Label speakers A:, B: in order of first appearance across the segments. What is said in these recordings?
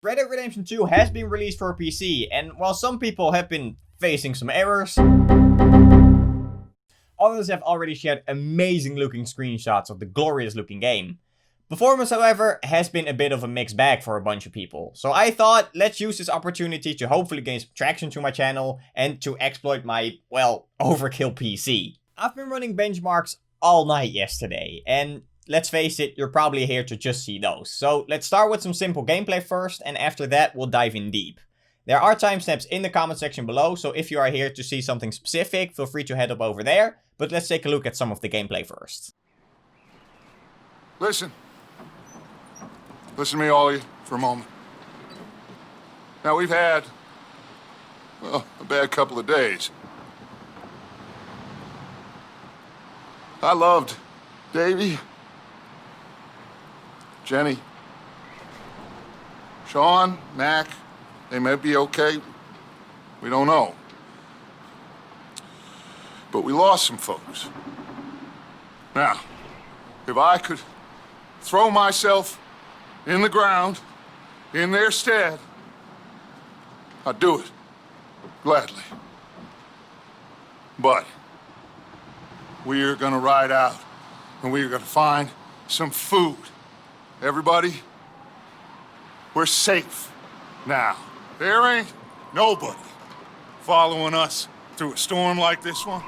A: Red Dead Redemption 2 has been released for PC, and while some people have been facing some errors, others have already shared amazing looking screenshots of the glorious looking game. Performance, however, has been a bit of a mixed bag for a bunch of people, so I thought let's use this opportunity to hopefully gain some traction to my channel and to exploit my, well, overkill PC. I've been running benchmarks all night yesterday, and let's face it, you're probably here to just see those. So let's start with some simple gameplay first, and after that we'll dive in deep. There are timestamps in the comment section below, so if you are here to see something specific, feel free to head up over there. But let's take a look at some of the gameplay first.
B: Listen to me, all of you, for a moment. Now, we've had, well, a bad couple of days. I loved Davey, Jenny, Sean, Mac. They may be okay. We don't know. But we lost some folks. Now, if I could throw myself in the ground in their stead, I'd do it gladly. But we're gonna ride out and we're gonna find some food. Everybody, we're safe now. There ain't nobody following us through a storm like this one.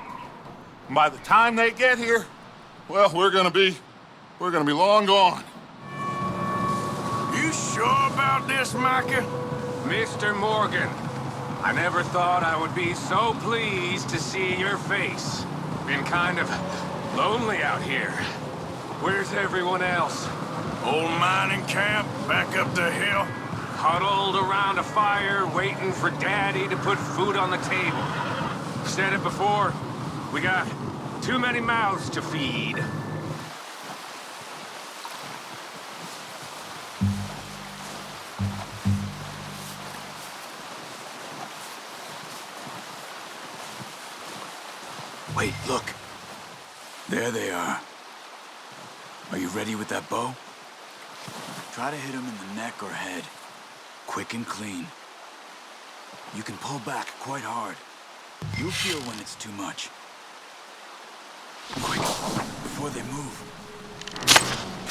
B: And by the time they get here, well, we're gonna be long gone.
C: You sure about this, Micah?
D: Mr. Morgan, I never thought I would be so pleased to see your face. Been kind of lonely out here. Where's everyone else?
C: Old mining camp back up the hill.
D: Huddled around a fire, waiting for Daddy to put food on the table. Said it before, we got too many mouths to feed.
C: Wait, look. There they are. Are you ready with that bow? Try to hit them in the neck or head. Quick and clean. You can pull back quite hard. You'll feel when it's too much. Quick, before they move.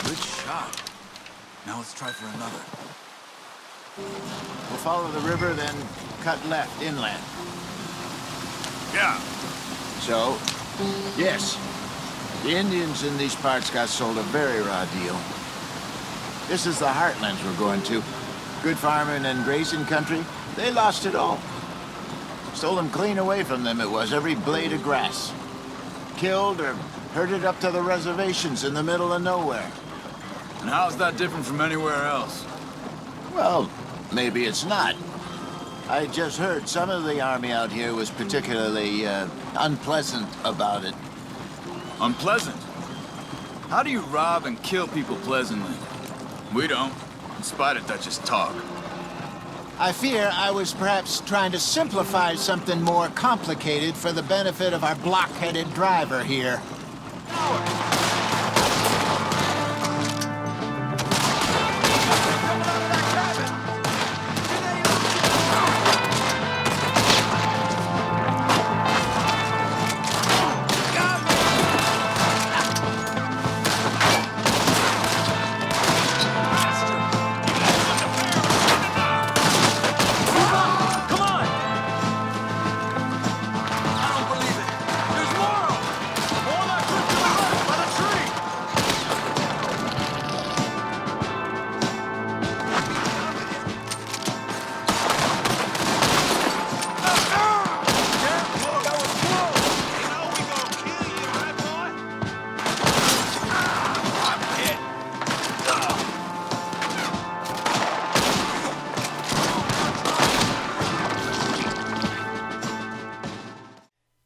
C: Good shot. Now let's try for another.
E: We'll follow the river, then cut left inland.
C: Yeah.
E: So, yes, the Indians in these parts got sold a very raw deal. This is the heartlands we're going to. Good farming and grazing country, they lost it all. Stolen clean away from them it was, every blade of grass. Killed or herded up to the reservations in the middle of nowhere.
C: And how's that different from anywhere else?
E: Well, maybe it's not. I just heard some of the army out here was particularly unpleasant about it.
C: Unpleasant? How do you rob and kill people pleasantly? We don't, in spite of Dutch's talk.
E: I fear I was perhaps trying to simplify something more complicated for the benefit of our block-headed driver here.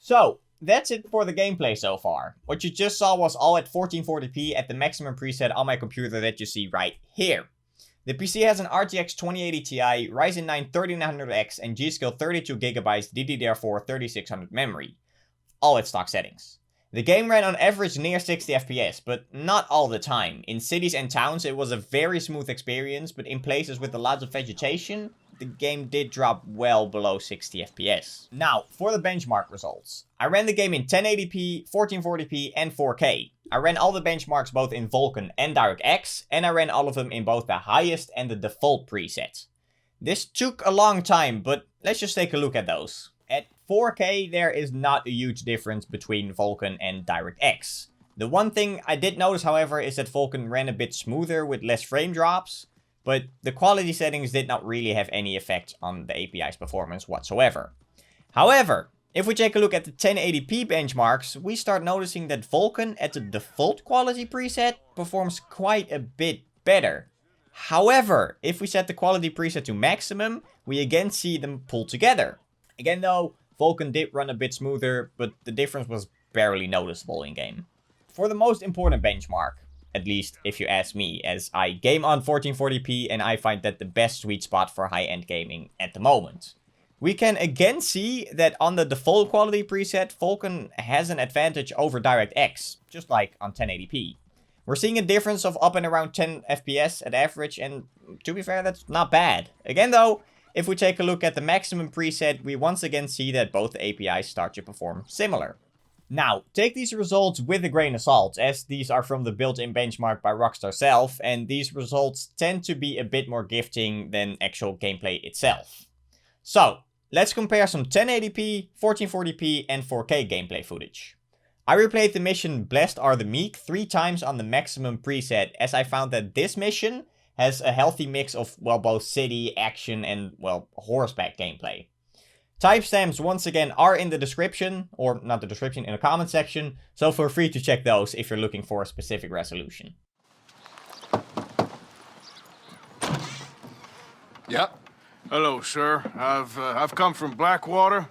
A: So, that's it for the gameplay so far. What you just saw was all at 1440p at the maximum preset on my computer that you see right here. The PC has an RTX 2080 Ti, Ryzen 9 3900X and Gskill 32GB DDR4 3600 memory. All at stock settings. The game ran on average near 60 FPS, but not all the time. In cities and towns it was a very smooth experience, but in places with a lot of vegetation, the game did drop well below 60 FPS. Now, for the benchmark results. I ran the game in 1080p, 1440p and 4K. I ran all the benchmarks both in Vulkan and DirectX, and I ran all of them in both the highest and the default preset. This took a long time, but let's just take a look at those. At 4K, there is not a huge difference between Vulkan and DirectX. The one thing I did notice, however, is that Vulkan ran a bit smoother with less frame drops, but the quality settings did not really have any effect on the API's performance whatsoever. However, if we take a look at the 1080p benchmarks, we start noticing that Vulkan at the default quality preset performs quite a bit better. However, if we set the quality preset to maximum, we again see them pull together. Again though, Vulkan did run a bit smoother, but the difference was barely noticeable in game. For the most important benchmark, at least if you ask me, as I game on 1440p and I find that the best sweet spot for high-end gaming at the moment. We can again see that on the default quality preset, Vulkan has an advantage over DirectX, just like on 1080p. We're seeing a difference of up and around 10 FPS at average, and to be fair, that's not bad. Again though, if we take a look at the maximum preset, we once again see that both APIs start to perform similar. Now, take these results with a grain of salt, as these are from the built-in benchmark by Rockstar self, and these results tend to be a bit more gifting than actual gameplay itself. So, let's compare some 1080p, 1440p and 4K gameplay footage. I replayed the mission Blessed Are the Meek 3 times on the maximum preset, as I found that this mission has a healthy mix of, well, both city, action and, well, horseback gameplay. Timestamps once again are in the description, or not the description, in the comment section, so feel free to check those if you're looking for a specific resolution.
B: Yep.
F: Hello, sir. I've come from Blackwater.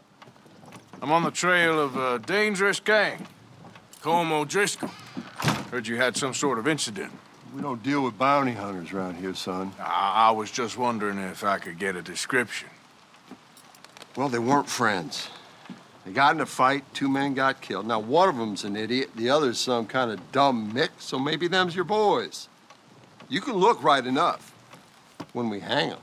F: I'm on the trail of a dangerous gang. Colm O'Driscoll. Heard you had some sort of incident.
G: We don't deal with bounty hunters around here, son.
F: I was just wondering if I could get a description.
G: Well, they weren't friends. They got in a fight, 2 men got killed. Now, one of them's an idiot, the other's some kind of dumb mix, so maybe them's your boys. You can look right enough when we hang them.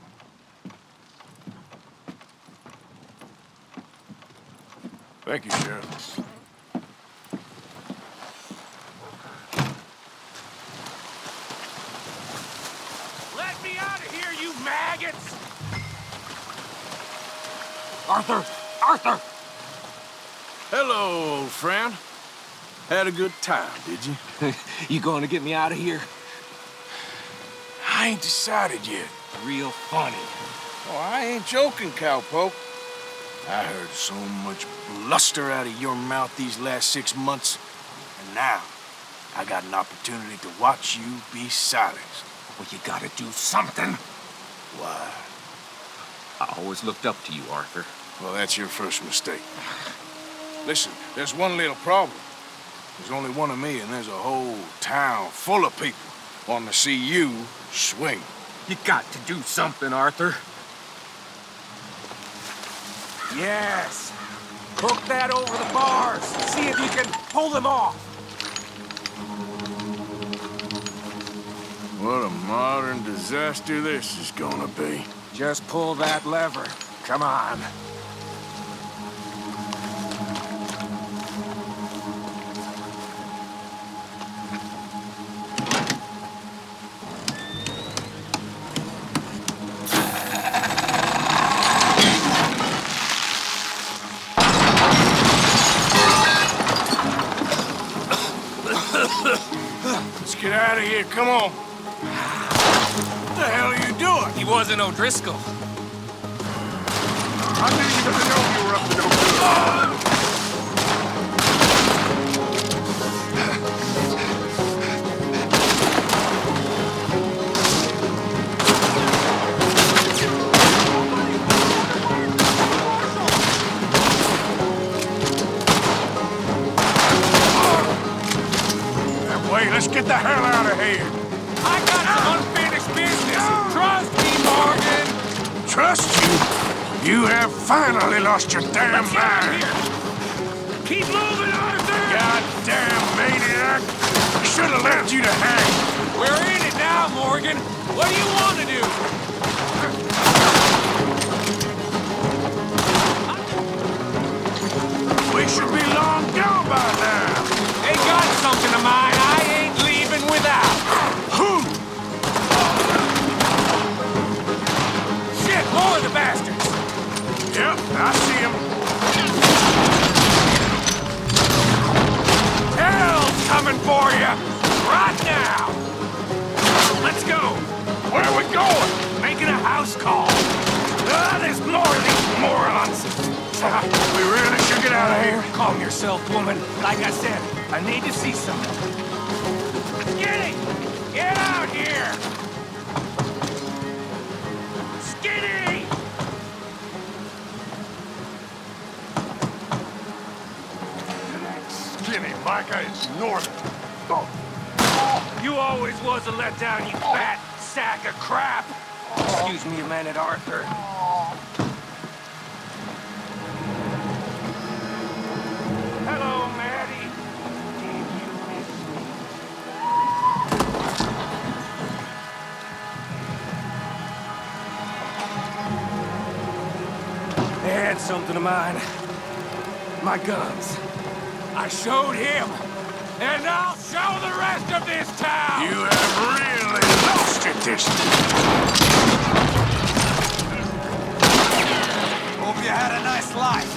F: Thank you, Sheriff.
D: Let me out of here, you maggots!
C: Arthur! Arthur!
F: Hello, old friend. Had a good time, did you?
C: You going to get me out of here?
F: I ain't decided yet.
C: Real funny.
F: Oh, I ain't joking, cowpoke. I heard so much bluster out of your mouth these last 6 months, and now I got an opportunity to watch you be silenced.
C: Well, you gotta do something.
F: Why?
C: I always looked up to you, Arthur.
F: Well, that's your first mistake. Listen, there's one little problem. There's only one of me, and there's a whole town full of people wanting to see you swing.
C: You got to do something, Arthur.
D: Yes! Hook that over the bars! See if you can pull them off!
F: What a modern disaster this is gonna be.
D: Just pull that lever. Come on.
F: Let's get out of here, come on. What the hell are you doing?
D: He wasn't O'Driscoll.
B: I didn't even know you were up to no good.
F: Wait, let's get the hell out of here.
D: I got some unfinished business. Trust me, Morgan.
F: Trust you? You have finally lost your damn
D: Let's get out of
F: mind.
D: here. Keep moving, Arthur.
F: God damn. back. Should have left you to hang.
D: We're in it now, Morgan. What do you want to do?
F: We should be long gone by now.
D: They got something of mine I ain't leaving without.
F: Who?
D: Shit, more of the bastards.
F: Yep, I see him.
D: Hell's coming for you. Right now. Let's go.
F: Where are we going?
D: Making a house call. There's more of these morons.
F: We really should get out of here.
D: Calm yourself, woman. Like I said, I need to see something. Skinny! Get out here! Skinny!
F: Skinny, Micah is northern. Oh.
D: You always was a letdown, you fat sack of crap! Excuse me a minute, Arthur. Hello, Maddie. Did you miss me? They had something of mine. My guns. I showed him. And I'll show the rest of this town!
F: You have really lost it this time.
D: Hope you had a nice life.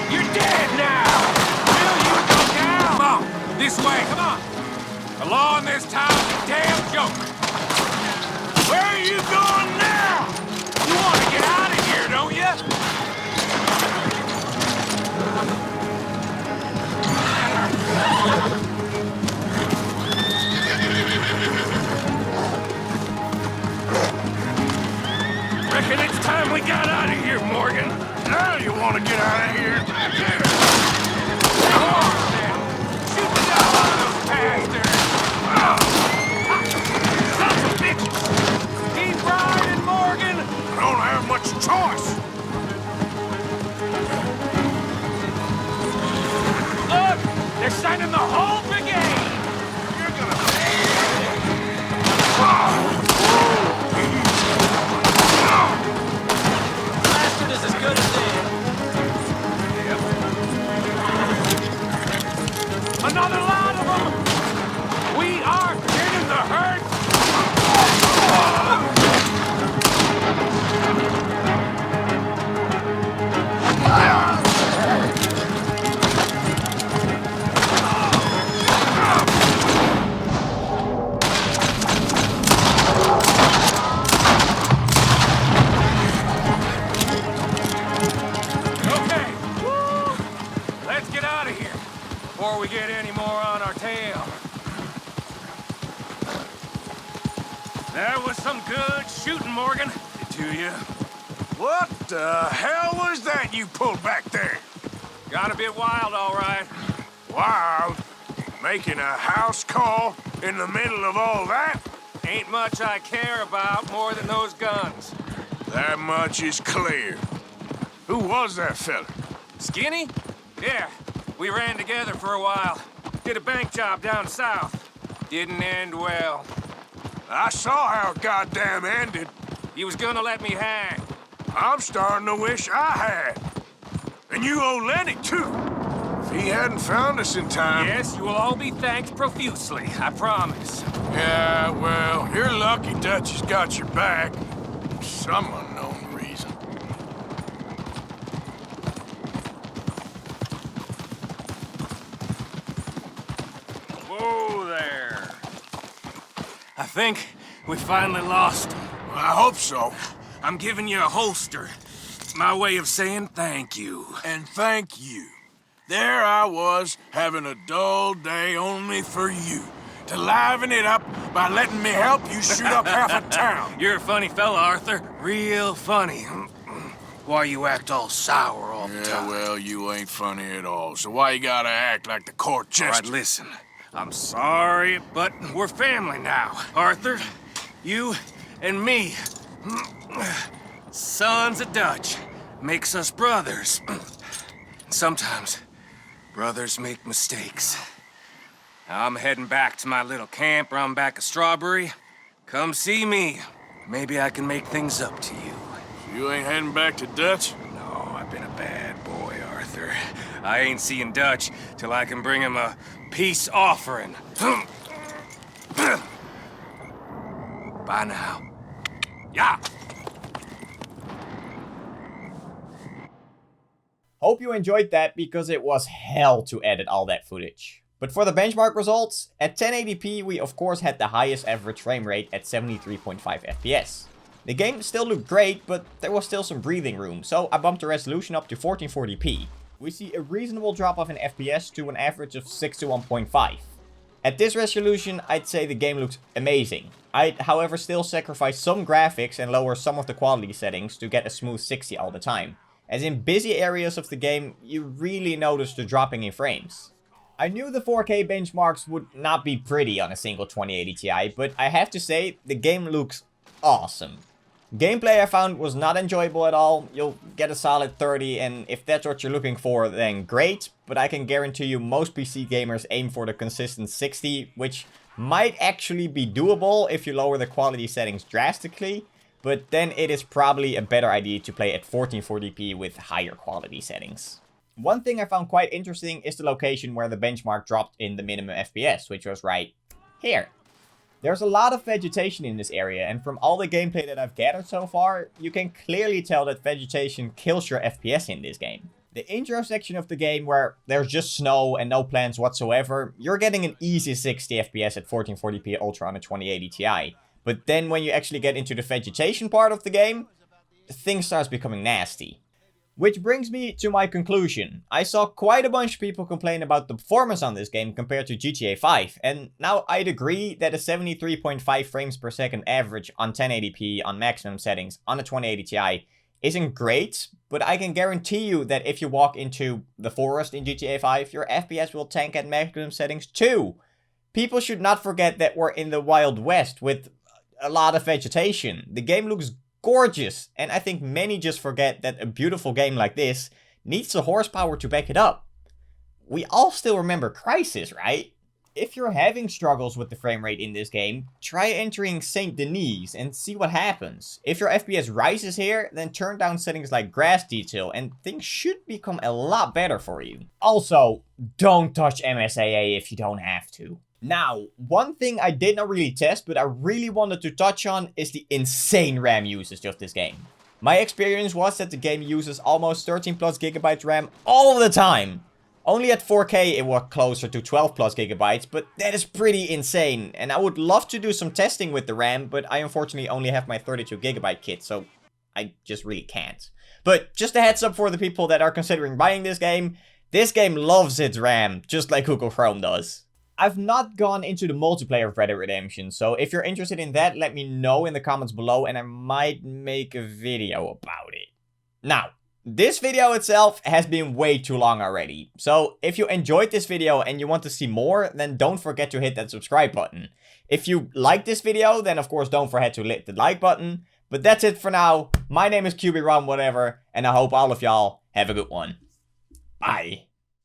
D: You're dead now! Will you go down? Come on, this way, come on! The law in this town's a damn joke! Where are you going now? You want to get out of here, don't you? Reckon it's time we got out of here, Morgan.
F: Now you want to get out of here?
D: Come on, then. Shoot the hell out of those bastards. Sons of bitches. Keep riding, Morgan.
F: I don't have much choice.
D: Look, they're sending the whole brigade.
F: You're gonna
D: Bastard is as good as dead. Yep. Another lot of them. We are getting the hurt. Okay. Woo. Let's get out of here before we get any more on our tail. That was some good shooting, Morgan. To you.
F: What the hell was that you pulled back there?
D: Got a bit wild, all right.
F: Wild? Making a house call in the middle of all that?
D: Ain't much I care about more than those guns.
F: That much is clear. Who was that fella?
D: Skinny? Yeah, we ran together for a while. Did a bank job down south. Didn't end well.
F: I saw how it goddamn ended.
D: He was gonna let me hang.
F: I'm starting to wish I had. And you owe Lenny, too. If he hadn't found us in time...
D: Yes, you will all be thanked profusely, I promise.
F: Yeah, well, you're lucky Dutch has got your back. For some unknown reason.
D: Whoa there. I think we finally lost him.
F: I hope so.
D: I'm giving you a holster. My way of saying thank you.
F: And thank you. There I was, having a dull day only for you. To liven it up by letting me help you shoot up half a town.
D: You're a funny fella, Arthur. Real funny. Why you act all sour all the
F: Yeah,
D: time?
F: well, you ain't funny at all, so why you gotta act like the court
D: All
F: jester?
D: right, listen. I'm sorry, but we're family now. Arthur, you and me, Sons of Dutch makes us brothers. Sometimes brothers make mistakes. I'm heading back to my little camp around back of Strawberry. Come see me. Maybe I can make things up to you.
F: You ain't heading back to Dutch?
D: No, I've been a bad boy, Arthur. I ain't seeing Dutch till I can bring him a peace offering. Bye now. Yeah.
A: Hope you enjoyed that because it was hell to edit all that footage. But for the benchmark results, at 1080p we of course had the highest average frame rate at 73.5 FPS. The game still looked great, but there was still some breathing room, so I bumped the resolution up to 1440p. We see a reasonable drop off in FPS to an average of 6 to 1.5. At this resolution, I'd say the game looks amazing. I'd however still sacrifice some graphics and lower some of the quality settings to get a smooth 60 all the time, as in busy areas of the game you really notice the dropping in frames. I knew the 4K benchmarks would not be pretty on a single 2080 Ti, but I have to say the game looks awesome. Gameplay I found was not enjoyable at all. You'll get a solid 30, and if that's what you're looking for, then great. But I can guarantee you most PC gamers aim for the consistent 60, which might actually be doable if you lower the quality settings drastically. But then it is probably a better idea to play at 1440p with higher quality settings. One thing I found quite interesting is the location where the benchmark dropped in the minimum FPS, which was right here. There's a lot of vegetation in this area, and from all the gameplay that I've gathered so far, you can clearly tell that vegetation kills your FPS in this game. The intro section of the game, where there's just snow and no plants whatsoever, you're getting an easy 60 FPS at 1440p Ultra on a 2080 Ti. But then when you actually get into the vegetation part of the game, things starts becoming nasty. Which brings me to my conclusion. I saw quite a bunch of people complain about the performance on this game compared to GTA 5, and now I'd agree that a 73.5 frames per second average on 1080p on maximum settings on a 2080 Ti isn't great, but I can guarantee you that if you walk into the forest in GTA 5, your FPS will tank at maximum settings too. People should not forget that we're in the Wild West with a lot of vegetation. The game looks gorgeous, and I think many just forget that a beautiful game like this needs the horsepower to back it up. We all still remember Crysis, right? If you're having struggles with the frame rate in this game, try entering Saint Denis and see what happens. If your FPS rises here, then turn down settings like grass detail and things should become a lot better for you. Also, don't touch MSAA if you don't have to. Now, one thing I did not really test, but I really wanted to touch on is the insane RAM usage of this game. My experience was that the game uses almost 13 plus gigabytes RAM all the time. Only at 4K it was closer to 12 plus gigabytes, but that is pretty insane. And I would love to do some testing with the RAM, but I unfortunately only have my 32 gigabyte kit, so I just really can't. But just a heads up for the people that are considering buying this game loves its RAM, just like Google Chrome does. I've not gone into the multiplayer of Red Dead Redemption, so if you're interested in that, let me know in the comments below and I might make a video about it. Now, this video itself has been way too long already, so if you enjoyed this video and you want to see more, then don't forget to hit that subscribe button. If you like this video, then of course don't forget to hit the like button. But that's it for now. My name is Cubie, and I hope all of y'all have a good one. Bye.